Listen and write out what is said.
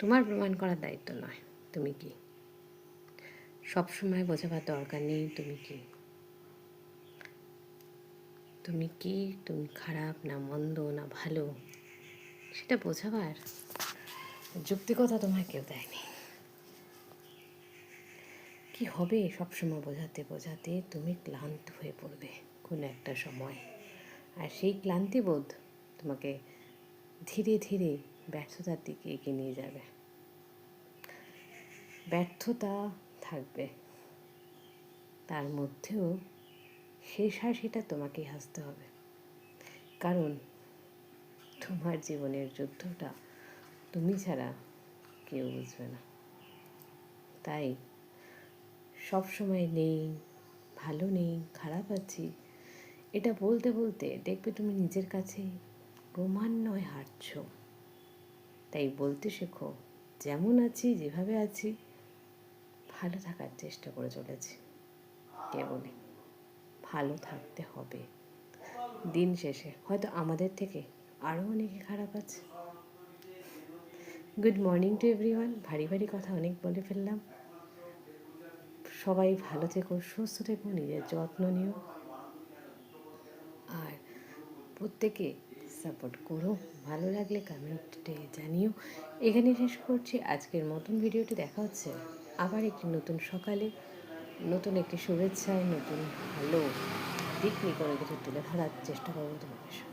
তোমার প্রমাণ করার দায়িত্ব নয় তুমি কি। সবসময় বোঝাবার দরকার নেই তুমি কি। তুমি কি, তুমি খারাপ না মন্দ না ভালো, সেটা বোঝাবার যুক্তিকতা তোমায় কেউ দেয়নি। কি হবে সবসময় বোঝাতে বোঝাতে তুমি ক্লান্ত হয়ে পড়বে কোনো একটা সময়। আর সেই ক্লান্তিবোধ তোমাকে ধীরে ধীরে ব্যর্থতার দিকে এগিয়ে নিয়ে যাবে। ব্যর্থতা থাকবে, তার মধ্যেও শেষ হাসিটা তোমাকেই হাসতে হবে, কারণ তোমার জীবনের যুদ্ধটা তুমি ছাড়া কেউ বুঝবে না। তাই সব সময় নেই, ভালো নেই, খারাপ আছি, এটা বলতে বলতে দেখবে তুমি নিজের কাছে ক্রমান্বয়ে হাঁটছ। তাই বলতে শেখো, যেমন আছি যেভাবে আছি ভালো থাকার চেষ্টা করে চলেছি। কেবলই ভালো থাকতে হবে। দিন শেষে হয়তো আমাদের থেকে আরও অনেকে খারাপ আছে। Good morning to everyone. ভারী ভারী কথা অনেক বলে ফেললাম। সবাই ভালো থেকো, সুস্থ থেকো, নিজের যত্ন নিও, আর প্রত্যেকে সাপোর্ট করো। ভালো লাগলে কমেন্টে জানিও। এখানে শেষ করছি আজকের মতন ভিডিওটি। দেখা হচ্ছে আবার একটি নতুন সকালে, নতুন একটি শুভেচ্ছায়, নতুন ভালো দিক নিয়ে কোনো কিছু তুলে ধরার চেষ্টা করবো তোমাদের সামনে।